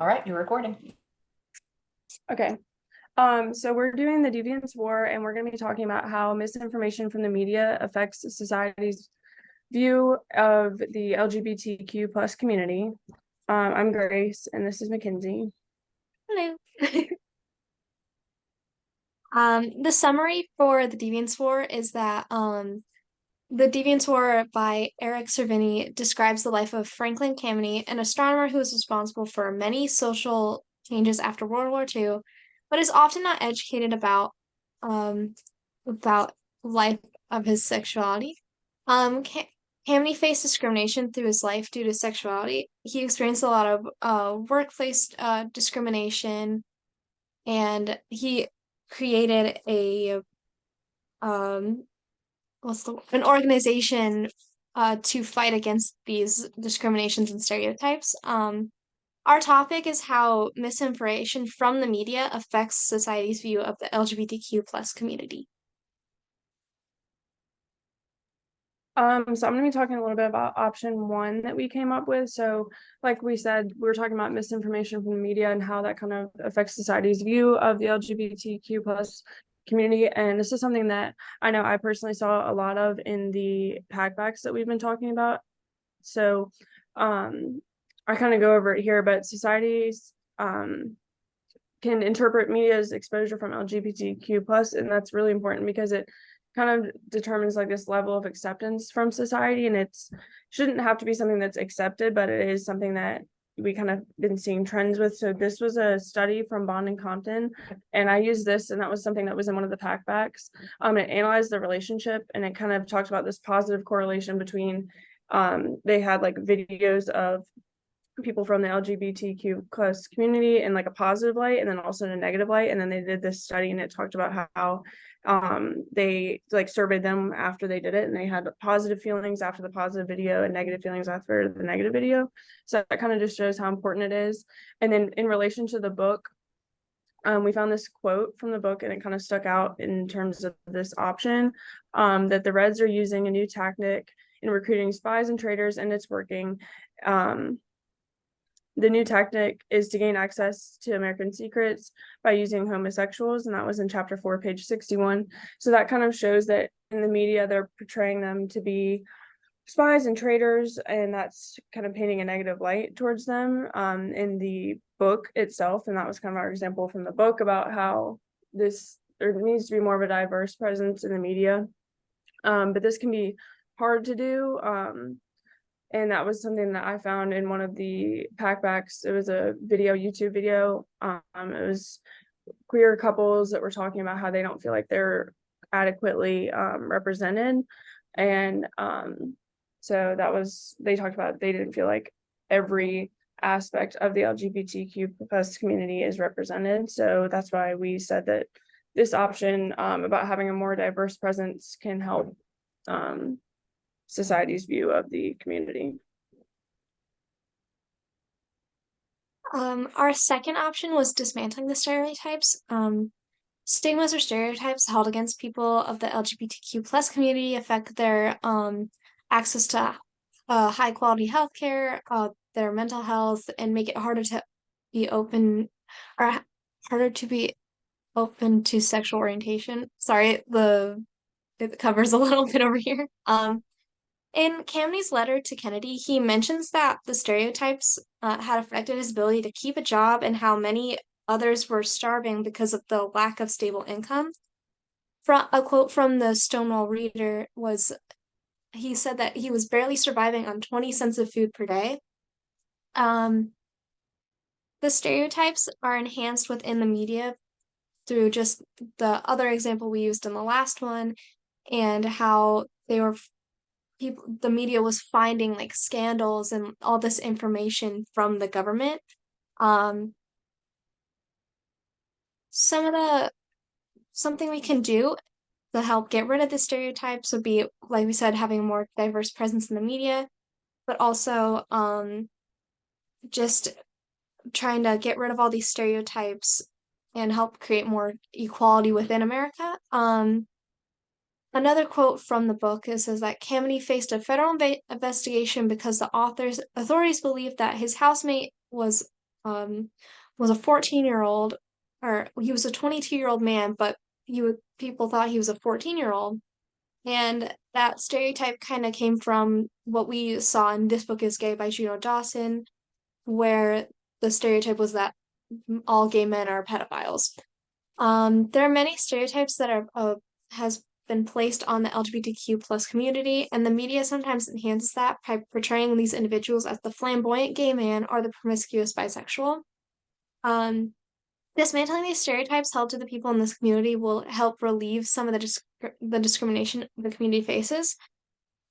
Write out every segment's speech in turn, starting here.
All right, you're recording. Okay. So we're doing the Deviant's War, and we're going to be talking about how misinformation from the media affects society's view of the LGBTQ plus community. I'm Grace, and this is Mackenzie. Hello. The summary for the Deviant's War is that the Deviant's War by Eric Cervini describes the life of Franklin Kameny, an astronomer who was responsible for many social changes after World War II, but is often not educated um about life of his sexuality. Kameny faced discrimination through his life due to sexuality. He experienced a lot of workplace discrimination, and he created a um an organization to fight against these discriminations and stereotypes. Our topic is how misinformation from the media affects society's view of the LGBTQ plus community. So I'm going to be talking a little bit about option one that we came up with. So, like we said, we were talking about misinformation from the media and how that kind of affects society's view of the LGBTQ plus community. And this is something that I know I personally saw a lot of in the packbacks that we've been talking about. So, I kind of go over it here, but societies can interpret media's exposure from LGBTQ plus, and that's really important because it kind of determines like this level of acceptance from society, and it's shouldn't have to be something that's accepted, but it is something that we kind of been seeing trends with. So this was a study from Bond and Compton, and I used this, and that was something that was in one of the packbacks. It analyzed the relationship, and it kind of talked about this positive correlation between they had like videos of people from the LGBTQ plus community in like a positive light and then also in a negative light. And then they did this study and it talked about how they like surveyed them after they did it, and they had positive feelings after the positive video and negative feelings after the negative video. So that kind of just shows how important it is. And then in relation to the book, we found this quote from the book, and it kind of stuck out in terms of this option, that the Reds are using a new tactic in recruiting spies and traitors, and it's working. The new tactic is to gain access to American secrets by using homosexuals, and that was in chapter 4, page 61. So that kind of shows that in the media, they're portraying them to be spies and traitors, and that's kind of painting a negative light towards them in the book itself. And that was kind of our example from the book about how there needs to be more of a diverse presence in the media. But this can be hard to do. And that was something that I found in one of the packbacks. It was a YouTube video. It was queer couples that were talking about how they don't feel like they're adequately represented. And so they talked about they didn't feel like every aspect of the LGBTQ plus community is represented. So that's why we said that this option about having a more diverse presence can help society's view of the community. Our second option was dismantling the stereotypes. Stigmas or stereotypes held against people of the LGBTQ plus community affect their access to high quality healthcare, their mental health, and make it harder to be open or harder to be open to sexual orientation. Sorry, it covers a little bit over here. In Kamey's letter to Kennedy, he mentions that the stereotypes had affected his ability to keep a job and how many others were starving because of the lack of stable income. A quote from the Stonewall Reader was, he said that he was barely surviving on 20 cents of food per day. The stereotypes are enhanced within the media through just the other example we used in the last one, and how the media was finding like scandals and all this information from the government. Something we can do to help get rid of the stereotypes would be, like we said, having a more diverse presence in the media, but also just trying to get rid of all these stereotypes and help create more equality within America. Another quote from the book says that Kameny faced a federal investigation because the authorities believed that his housemate was was a 14-year-old, or he was a 22-year-old man, but people thought he was a 14-year-old. And that stereotype kind of came from what we saw in This Book is Gay by Juno Dawson, where the stereotype was that all gay men are pedophiles. There are many stereotypes that has been placed on the LGBTQ plus community, and the media sometimes enhances that by portraying these individuals as the flamboyant gay man or the promiscuous bisexual. Um, Dismantling these stereotypes held to the people in this community will help relieve some of the discrimination the community faces.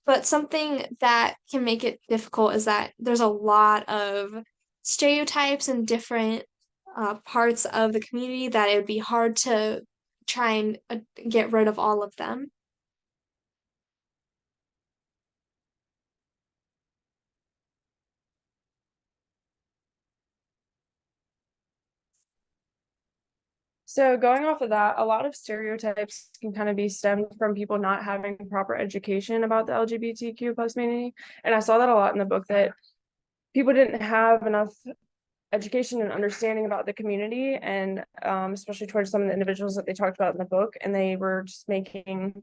But something that can make it difficult is that there's a lot of stereotypes and different parts of the community that it would be hard to try and get rid of all of them. So going off of that, a lot of stereotypes can kind of be stemmed from people not having proper education about the LGBTQ plus community. And I saw that a lot in the book, that people didn't have enough education and understanding about the community, and especially towards some of the individuals that they talked about in the book, and they were just making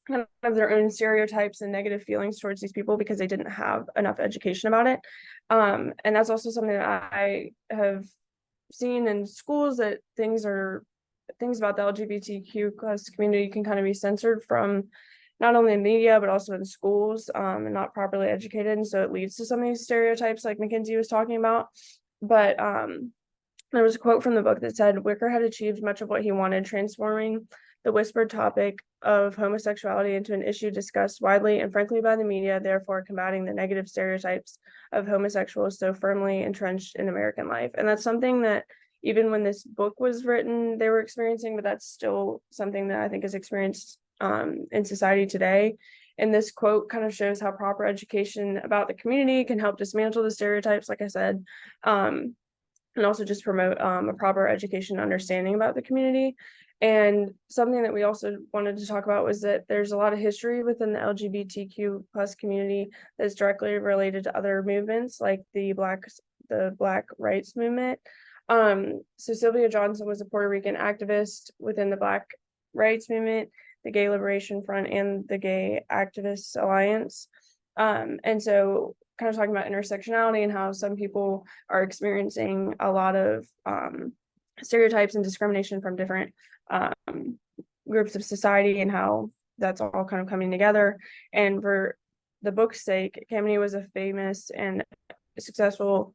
kind of their own stereotypes and negative feelings towards these people because they didn't have enough education about it. And that's also something that I have seen in schools, that things about the LGBTQ plus community can kind of be censored from not only in media but also in schools, and not properly educated, and so it leads to some of these stereotypes like Mackenzie was talking about. But there was a quote from the book that said Wicker had achieved much of what he wanted, transforming the whispered topic of homosexuality into an issue discussed widely and frankly by the media, therefore combating the negative stereotypes of homosexuals so firmly entrenched in American life. And that's something that even when this book was written, they were experiencing, but that's still something that I think is experienced in society today. And this quote kind of shows how proper education about the community can help dismantle the stereotypes, like I said, and also just promote a proper education understanding about the community. And something that we also wanted to talk about was that there's a lot of history within the LGBTQ plus community that's directly related to other movements like the Black rights movement. So Sylvia Johnson was a Puerto Rican activist within the Black rights movement, the Gay Liberation Front, and the Gay Activists Alliance. And so kind of talking about intersectionality and how some people are experiencing a lot of stereotypes and discrimination from different groups of society, and how that's all kind of coming together. And for the book's sake, Kameny was a famous and successful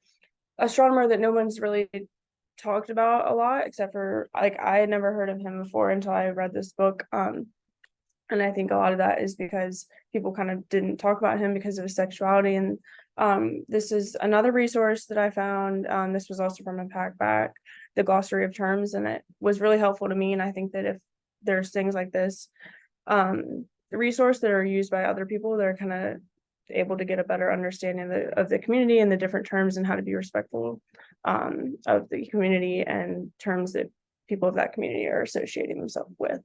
astronomer that no one's really talked about a lot, except for, like, I had never heard of him before until I read this book. And I think a lot of that is because people kind of didn't talk about him because of his sexuality. And this is another resource that I found. This was also from a packback, the glossary of terms, and it was really helpful to me. And I think that if there's things like this resource that are used by other people, they're kind of able to get a better understanding of the community and the different terms and how to be respectful of the community and terms that people of that community are associating themselves with.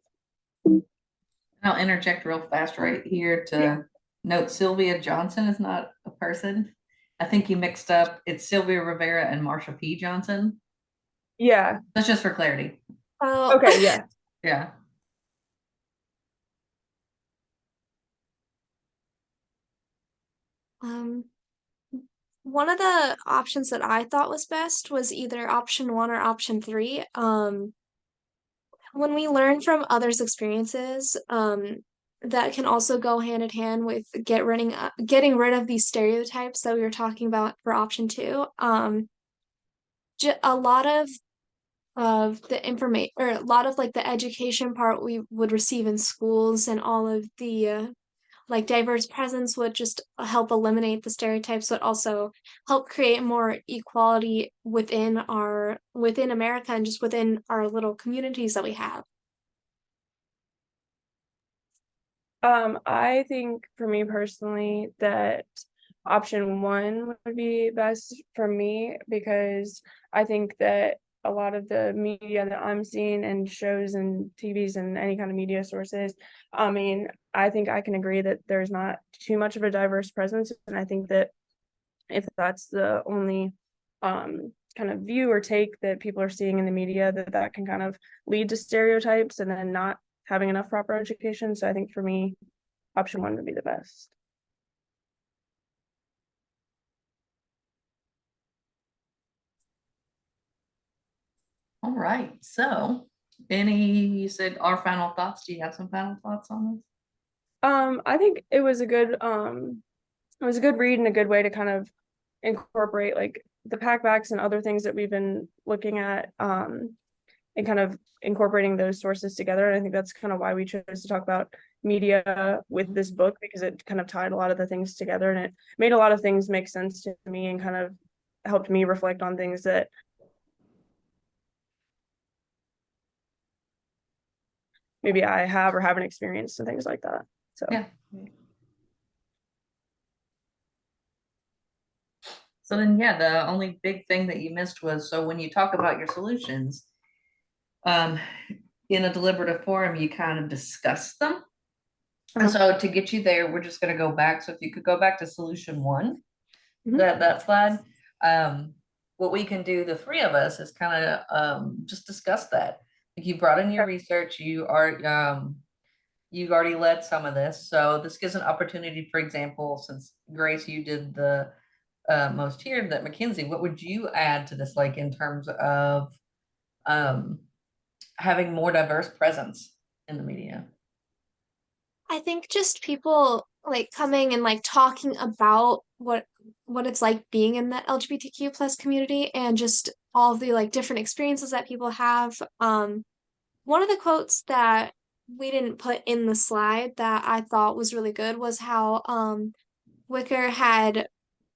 I'll interject real fast right here to note Sylvia Johnson is not a person. I think you mixed up. It's Sylvia Rivera and Marsha P. Johnson. Yeah. That's just for clarity. Oh, Okay, yeah. Yeah. One of the options that I thought was best was either option 1 or option 3. When we learn from others' experiences, that can also go hand in hand with getting rid of these stereotypes that we were talking about for option 2. A lot of the information, or a lot of like the education part we would receive in schools, and all of the like diverse presence would just help eliminate the stereotypes, but also help create more equality within America and just within our little communities that we have. I think for me personally that option 1 would be best for me, because I think that a lot of the media that I'm seeing and shows and TVs and any kind of media sources, I mean, I think I can agree that there's not too much of a diverse presence. And I think that if that's the only kind of view or take that people are seeing in the media that can kind of lead to stereotypes and then not having enough proper education. So I think for me, option 1 would be the best. All right. So you said our final thoughts. Do you have some final thoughts on this? I think it was a good read and a good way to kind of incorporate like the packbacks and other things that we've been looking at, and kind of incorporating those sources together. And I think that's kind of why we chose to talk about media with this book, because it kind of tied a lot of the things together and it made a lot of things make sense to me and kind of helped me reflect on things that maybe I have or haven't experienced and things like that. So Yeah. So then, yeah, the only big thing that you missed was, so when you talk about your solutions, in a deliberative forum, you kind of discuss them. And so to get you there, we're just gonna go back. So if you could go back to solution 1, that slide, what we can do, the 3 of us, is kind of just discuss that. Like, you brought in your research, you've already led some of this. So this gives an opportunity, for example, since Grace, you did the most here, that Mackenzie, what would you add to this, like in terms of having more diverse presence in the media? I think just people like coming and like talking about what it's like being in the LGBTQ plus community and just all of the like different experiences that people have. One of the quotes that we didn't put in the slide that I thought was really good was how Wicker had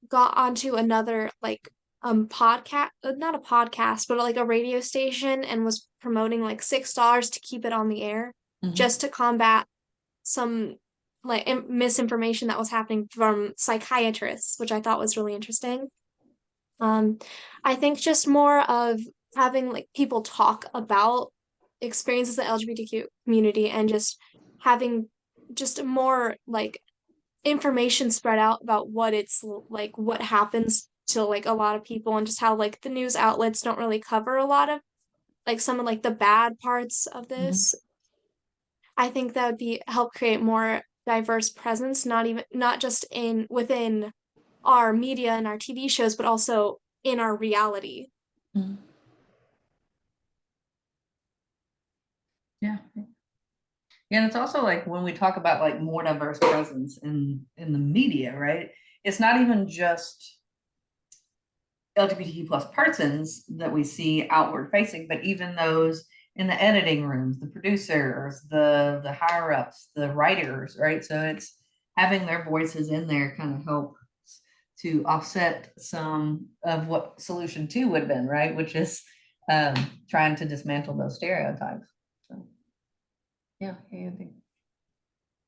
got onto another like podcast, not a podcast, but like a radio station, and was promoting like $6 to keep it on the air, just to combat some like misinformation that was happening from psychiatrists, which I thought was really interesting. I think just more of having like people talk about experiences of the LGBTQ community and just having just more like information spread out about what it's like, what happens to like a lot of people, and just how like the news outlets don't really cover a lot of like some of like the bad parts of this. I think that would be help create more diverse presence, not just in within our media and our TV shows, but also in our reality. Yeah. Yeah, and it's also like when we talk about like more diverse presence in the media, right? It's not even just LGBTQ plus persons that we see outward facing, but even those in the editing rooms, the producers, the higher ups, the writers, right? So it's having their voices in there kind of help to offset some of what solution 2 would have been, right? Which is trying to dismantle those stereotypes. So yeah, I think.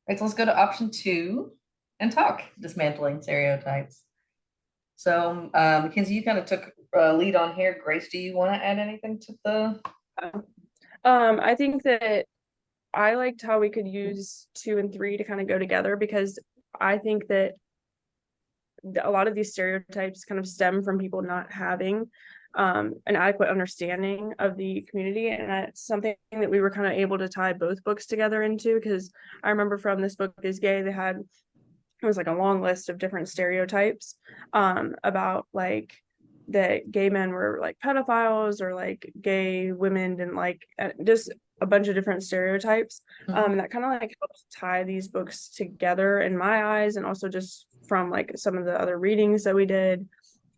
Right, so let's go to option 2 and talk dismantling stereotypes. So Mackenzie, you kind of took lead on here. Grace, do you want to add anything to the? I think that I liked how we could use 2 and 3 to kind of go together, because I think that a lot of these stereotypes kind of stem from people not having an adequate understanding of the community, and that's something that we were kind of able to tie both books together into, because I remember from This Book Is Gay, it was like a long list of different stereotypes about like that gay men were like pedophiles, or like gay women didn't like, just a bunch of different stereotypes. And that kind of like helps tie these books together in my eyes, and also just from like some of the other readings that we did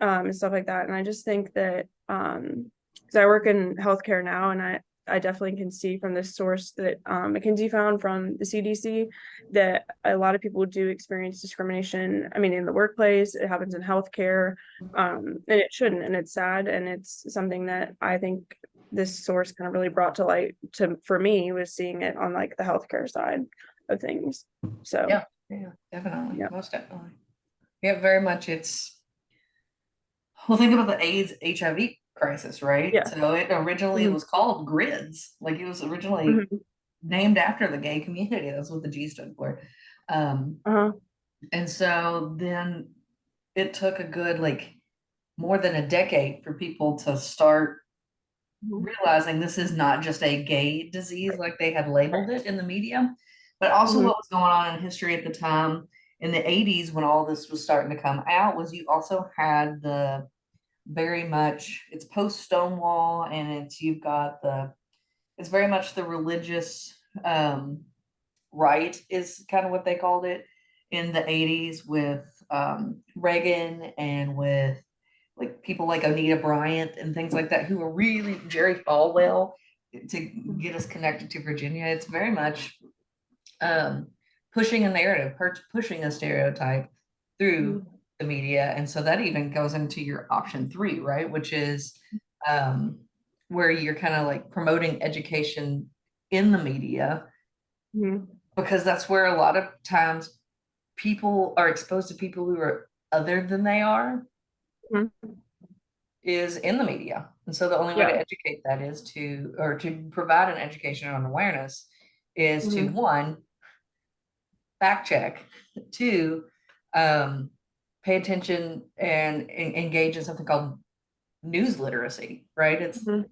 and stuff like that. And I just think that because I work in healthcare now, and I definitely can see from this source that Mackenzie found from the CDC that a lot of people do experience discrimination. I mean, in the workplace, it happens in healthcare, and it shouldn't, and it's sad, and it's something that I think this source kind of really brought to light for me, was seeing it on like the healthcare side of things. So yeah, definitely, most definitely. Yeah, very much. Well, think about the AIDS HIV crisis, right? Yeah. So it originally was called GRIDS, like it was originally named after the gay community. That's what the G stood for. And so then it took a good like more than a decade for people to start Mhm. realizing this is not just a gay disease like they had labeled it in the media, but also Mhm. what was going on in history at the time in the 80s when all this was starting to come out was you also had the very much it's post Stonewall and you've got it's very much the religious right is kind of what they called it in the 80s with Reagan and with like people like Anita Bryant and things like that who were really Jerry Falwell to get us connected to Virginia. It's very much um, pushing a narrative, pushing a stereotype through Mhm. the media. And so that even goes into your option 3, right? Which is um, where you're kind of like promoting education in the media, Mhm. because that's where a lot of times people are exposed to people who are other than they are Mhm. is in the media. And so the only way to Yeah. educate that is to provide an education on awareness is to Mhm. one, fact check, two, um, pay attention and engage in something called news literacy, right? Mhm.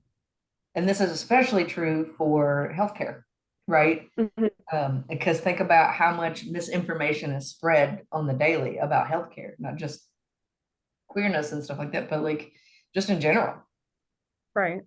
And this is especially true for healthcare, right? Mhm. Because think about how much misinformation is spread on the daily about healthcare, not just queerness and stuff like that, but like just in general. Right.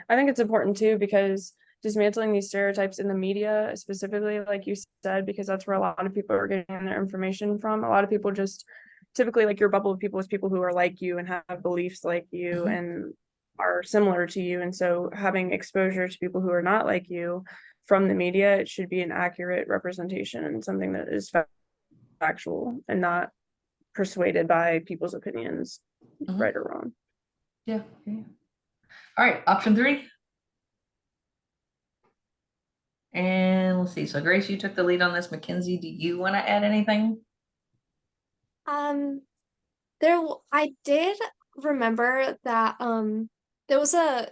I think it's important too because dismantling these stereotypes in the media, specifically, like you said, because that's where a lot of people are getting their information from. A lot of people just typically like your bubble of people is people who are like you and have beliefs like you Mhm. and are similar to you. And so having exposure to people who are not like you from the media, it should be an accurate representation and something that is factual and not persuaded by people's opinions, Mhm. right or wrong. Yeah, yeah. All right, option 3. And let's see. So Grace, you took the lead on this. Mackenzie, do you want to add anything? Um, I did remember that there was a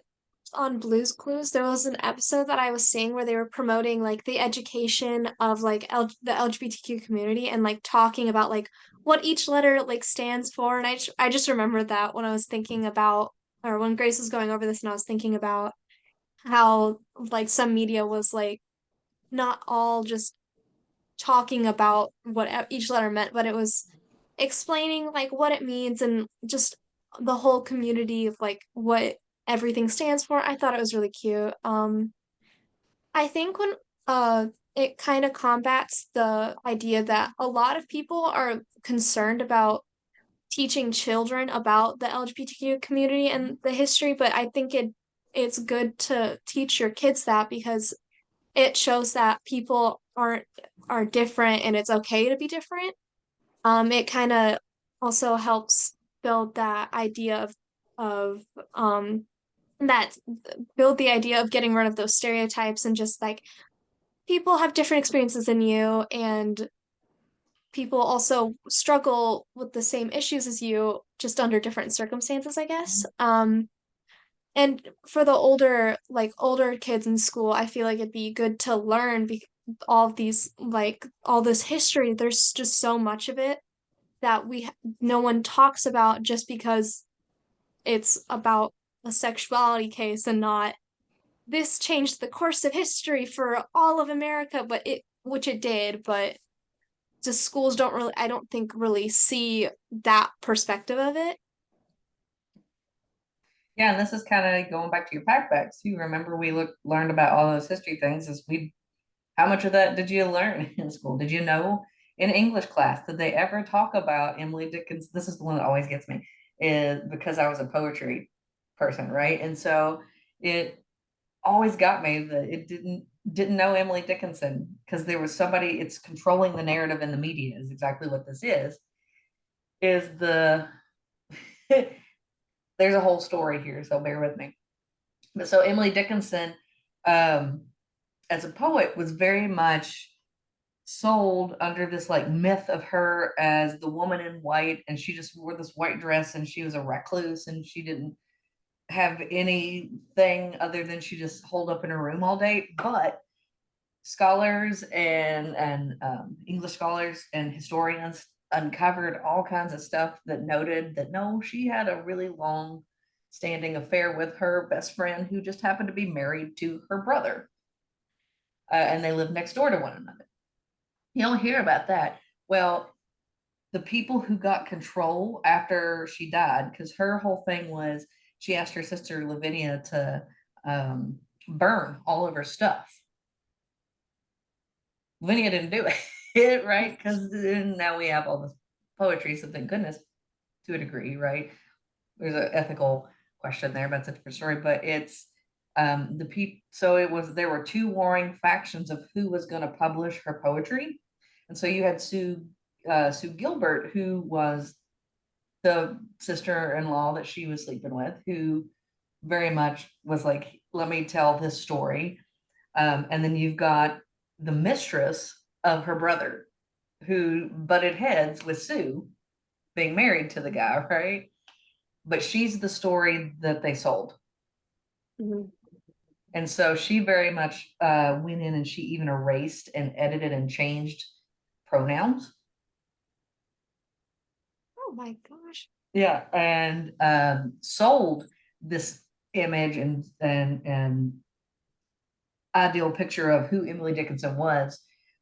on Blue's Clues, there was an episode that I was seeing where they were promoting like the education of like the LGBTQ community and like talking about like what each letter like stands for. And I just remembered that when I was thinking about or when Grace was going over this and I was thinking about how like some media was like not all just talking about what each letter meant, but it was explaining like what it means and just the whole community of like what everything stands for. I thought it was really cute. I think when it kind of combats the idea that a lot of people are concerned about teaching children about the LGBTQ community and the history, but I think it's good to teach your kids that because it shows that people are different and it's okay to be different. It kind of also helps build that idea of that build the idea of getting rid of those stereotypes and just like people have different experiences than you and people also struggle with the same issues as you just under different circumstances, I guess. And for the older kids in school, I feel like it'd be good to learn all of these like all this history. There's just so much of it that no one talks about just because it's about a sexuality case and not this changed the course of history for all of America, but it which it did, but just schools don't really I don't think really see that perspective of it. Yeah, and this is kind of going back to your backpacks. You remember we learned about all those history things how much of that did you learn in school? Did you know in English class, did they ever talk about Emily Dickinson? This is the one that always gets me, is because I was a poetry person, right? And so it always got me that it didn't know Emily Dickinson because there was somebody, it's controlling the narrative in the media is exactly what this is the there's a whole story here, so bear with me. But so Emily Dickinson, um, as a poet, was very much sold under this like myth of her as the woman in white, and she just wore this white dress, and she was a recluse, and she didn't have anything other than she just holed up in her room all day. But scholars and English scholars and historians uncovered all kinds of stuff that noted that no, she had a really long standing affair with her best friend who just happened to be married to her brother. And they lived next door to one another. You don't hear about that. Well, the people who got control after she died, because her whole thing was she asked her sister Lavinia to burn all of her stuff. Lavinia didn't do it, right? Because now we have all this poetry, so thank goodness, to a degree, right? There's an ethical question there, but it's a different story. But it's the people. So it was there were two warring factions of who was going to publish her poetry, and so you had Sue Gilbert, who was the sister-in-law that she was sleeping with, who very much was like, let me tell this story. And then you've got the mistress of her brother who butted heads with Sue being married to the guy, right? But she's the story that they sold. Mhm. And so she very much went in and she even erased and edited and changed pronouns. Oh my gosh. Yeah, and sold this image and ideal picture of who Emily Dickinson was,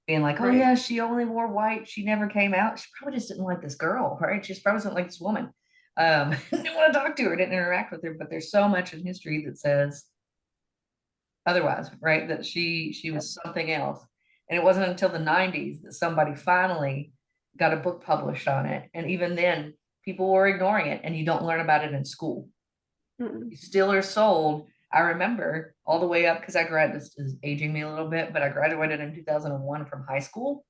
being like, oh Right. yeah, she only wore white, she never came out. She probably just didn't like this girl, right? She just probably didn't like this woman. Didn't want to talk to her, didn't interact with her, but there's so much in history that says otherwise, right? That she was something else. And it wasn't until the 90s that somebody finally got a book published on it. And even then, people were ignoring it, and you don't learn about it in school. Mm-mm. You still are sold. I remember all the way up because I graduated, this is aging me a little bit, but I graduated in 2001 from high school.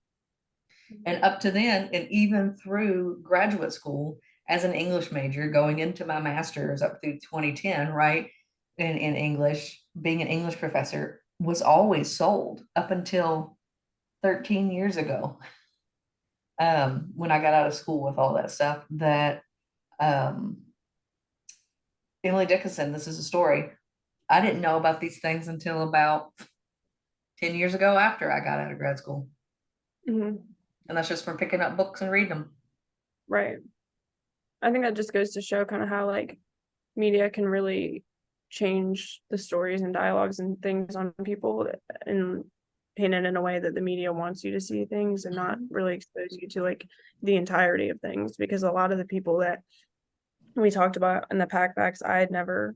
And up to then, and even through graduate school as an English major, going into my master's up through 2010, right? In English, being an English professor was always sold up until 13 years ago. When I got out of school with all that stuff, that Emily Dickinson, this is a story. I didn't know about these things until about 10 years ago after I got out of grad school. Mhm. And that's just from picking up books and reading them. Right. I think that just goes to show kind of how like media can really change the stories and dialogues and things on people and paint it in a way that the media wants you to see things and not really expose you to like the entirety of things, because a lot of the people that we talked about in the packbacks I had never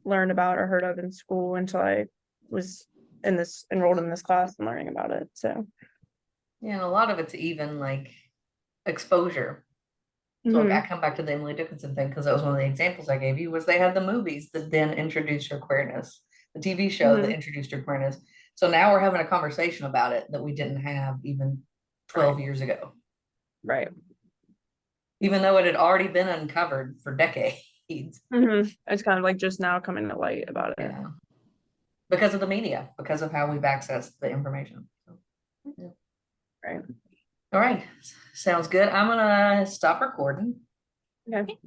learned about or heard of in school until I was enrolled in this class and learning about it. So Yeah, and a lot of it's even like exposure. So I mhm. come back to the Emily Dickinson thing because that was one of the examples I gave you, was they had the movies that then introduced her queerness, the TV show that Mhm. introduced her queerness. So now we're having a conversation about it that we didn't have even 12 years ago, Right. even though it had already been uncovered for decades. It's kind of like just now coming to light about it. Yeah. Because of the media, because of how we've accessed the information. So, yeah. Right. All right. Sounds good. I'm gonna stop recording. Okay.